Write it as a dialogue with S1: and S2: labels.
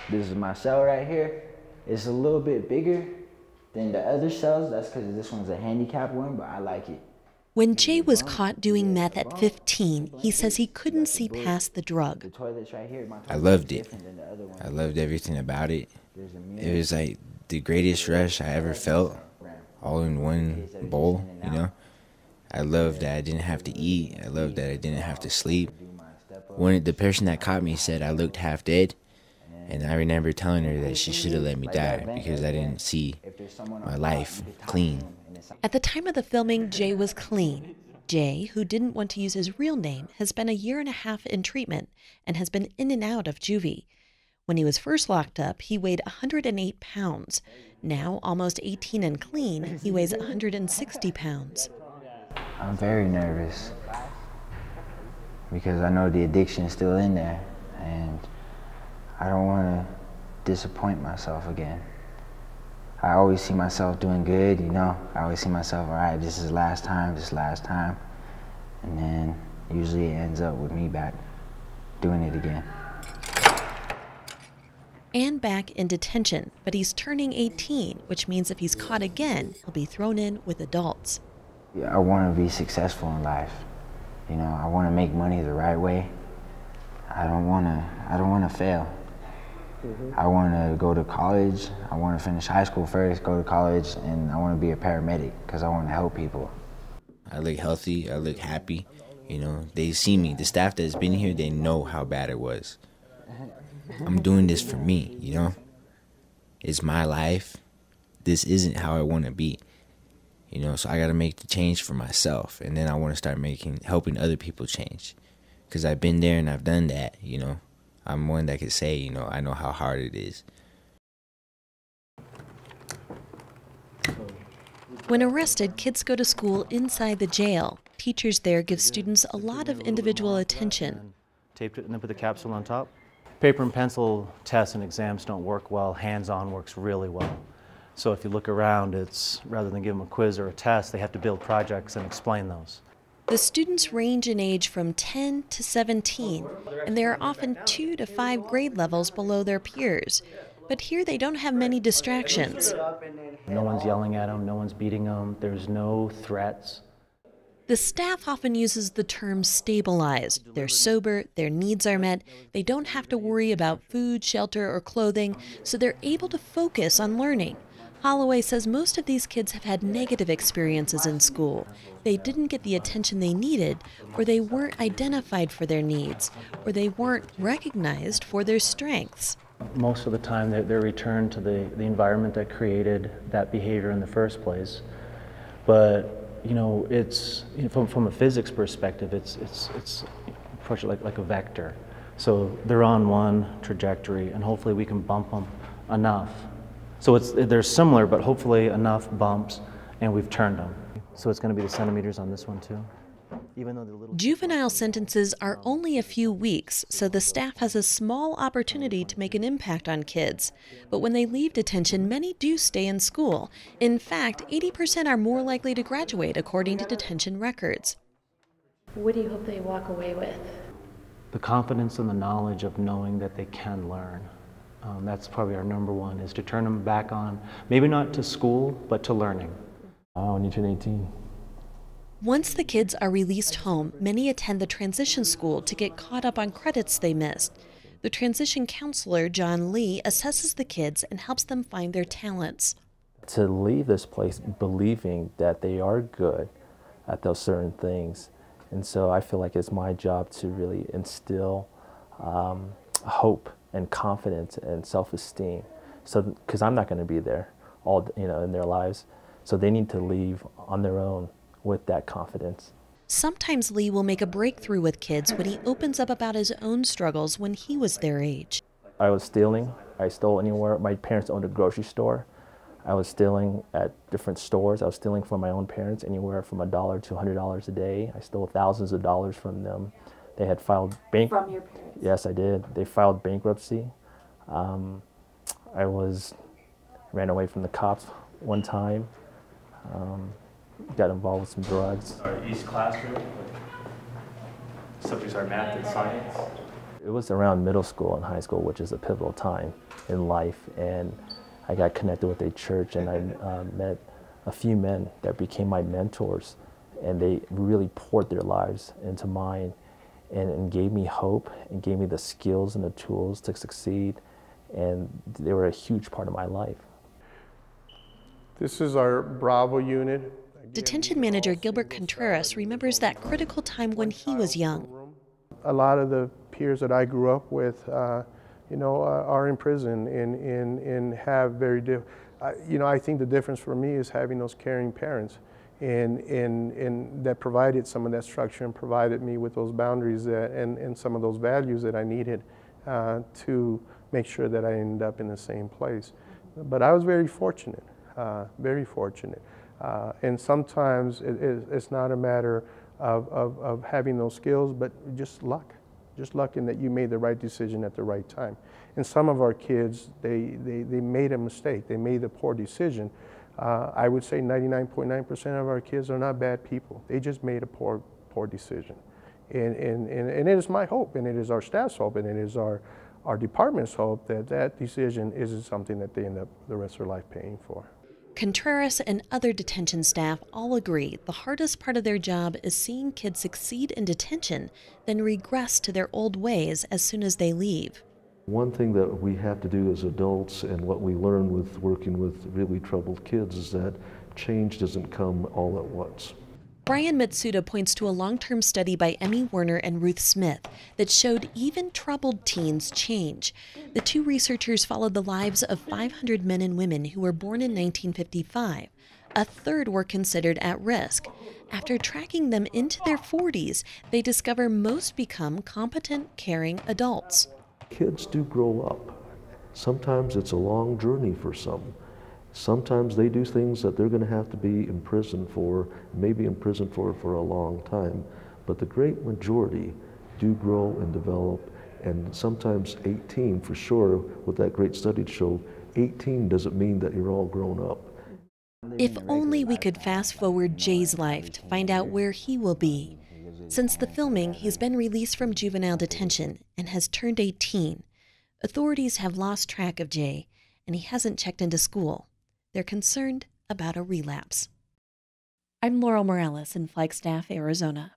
S1: This is my cell right here. It's a little bit bigger than the other cells. That's because this one's a handicap one, but I like it.
S2: When Jay was caught doing meth at 15, he says he couldn't see past the drug.
S3: I loved it. I loved everything about it. It was like the greatest rush I ever felt, all in one bowl, you know? I loved that I didn't have to eat. I loved that I didn't have to sleep. When the person that caught me said I looked half dead, and I remember telling her that she should have let me die because I didn't see my life clean.
S2: At the time of the filming, Jay was clean. Jay, who didn't want to use his real name, has been 1.5 years in treatment and has been in and out of juvie. When he was first locked up, he weighed 108 pounds. Now, almost 18 and clean, he weighs 160 pounds.
S1: I'm very nervous because I know the addiction is still in there, and I don't want to disappoint myself again. I always see myself doing good, you know. I always see myself, all right, this is last time, this is last time. And then usually it ends up with me back doing it again.
S2: And back in detention, but he's turning 18, which means if he's caught again, he'll be thrown in with adults.
S1: Yeah, I want to be successful in life. You know, I want to make money the right way. I don't want to fail. I want to go to college. I want to finish high school first, go to college, and I want to be a paramedic because I want to help people.
S3: I look healthy. I look happy. You know, they see me. The staff that's been here, they know how bad it was. I'm doing this for me, you know? It's my life. This isn't how I want to be. You know, so I got to make the change for myself, and then I want to start helping other people change. Because I've been there and I've done that, you know? I'm one that could say, you know, I know how hard it is.
S2: When arrested, kids go to school inside the jail. Teachers there give students a lot of individual attention.
S4: Taped it and then put the capsule on top. Paper and pencil tests and exams don't work well. Hands-on works really well. So if you look around, it's rather than give them a quiz or a test, they have to build projects and explain those.
S2: The students range in age from 10 to 17, and there are often 2 to 5 grade levels below their peers. But here they don't have many distractions.
S4: No one's yelling at them, no one's beating them, there's no threats.
S2: The staff often uses the term stabilized. They're sober, their needs are met, they don't have to worry about food, shelter, or clothing, so they're able to focus on learning. Holloway says most of these kids have had negative experiences in school. They didn't get the attention they needed, or they weren't identified for their needs, or they weren't recognized for their strengths.
S4: Most of the time they're returned to the environment that created that behavior in the first place. But, you know, it's from a physics perspective, it's approach it like a vector. So they're on one trajectory, and hopefully we can bump them enough. So they're similar, but hopefully enough bumps, and we've turned them. So it's going to be the centimeters on this one too. Even though the little
S2: juvenile sentences are only a few weeks, so the staff has a small opportunity to make an impact on kids. But when they leave detention, many do stay in school. In fact, 80% are more likely to graduate, according to detention records.
S5: What do you hope they walk away with?
S4: The confidence and the knowledge of knowing that they can learn. That's probably our number one, is to turn them back on, maybe not to school, but to learning.
S6: When you turn 18.
S2: Once the kids are released home, many attend the transition school to get caught up on credits they missed. The transition counselor, John Lee, assesses the kids and helps them find their talents.
S6: To leave this place believing that they are good at those certain things. And so I feel like it's my job to really instill hope and confidence and self-esteem. So, because I'm not going to be there all, in their lives. So they need to leave on their own with that confidence.
S2: Sometimes Lee will make a breakthrough with kids when he opens up about his own struggles when he was their age.
S6: I was stealing. I stole anywhere. My parents owned a grocery store. I was stealing at different stores. I was stealing from my own parents, anywhere from $1 to $100 a day. I stole thousands of dollars from them. They had filed
S5: From your parents?
S6: Yes, I did. They filed bankruptcy. I ran away from the cops one time. Got involved with some drugs.
S4: Our East classroom, subjects are math and science.
S6: It was around middle school and high school, which is a pivotal time in life, and I got connected with a church, and I met a few men that became my mentors, and they really poured their lives into mine and gave me hope and gave me the skills and the tools to succeed, and they were a huge part of my life.
S7: This is our Bravo unit.
S2: Detention manager Gilbert Contreras remembers that critical time when he was young.
S7: A lot of the peers that I grew up with, are in prison and have very I think the difference for me is having those caring parents and that provided some of that structure and provided me with those boundaries and some of those values that I needed to make sure that I ended up in the same place. But I was very fortunate, very fortunate. And sometimes it's not a matter of having those skills, but just luck in that you made the right decision at the right time. And some of our kids, they made a mistake, they made a poor decision. I would say 99.9% of our kids are not bad people. They just made a poor decision. And it is my hope, and it is our staff's hope, and it is our department's hope that decision isn't something that they end up the rest of their life paying for.
S2: Contreras and other detention staff all agree the hardest part of their job is seeing kids succeed in detention, then regress to their old ways as soon as they leave.
S8: One thing that we have to do as adults, and what we learn with working with really troubled kids, is that change doesn't come all at once.
S2: Brian Mitsuda points to a long-term study by Emmy Werner and Ruth Smith that showed even troubled teens change. The two researchers followed the lives of 500 men and women who were born in 1955. A third were considered at risk. After tracking them into their 40s, they discover most become competent, caring adults.
S8: Kids do grow up. Sometimes it's a long journey for some. Sometimes they do things that they're going to have to be in prison for, maybe in prison for a long time. But the great majority do grow and develop, and sometimes 18 for sure, what that great study showed, 18 doesn't mean that you're all grown up.
S2: If only we could fast forward Jay's life to find out where he will be. Since the filming, he's been released from juvenile detention and has turned 18. Authorities have lost track of Jay, and he hasn't checked into school. They're concerned about a relapse. I'm Laurel Morales in Flagstaff, Arizona.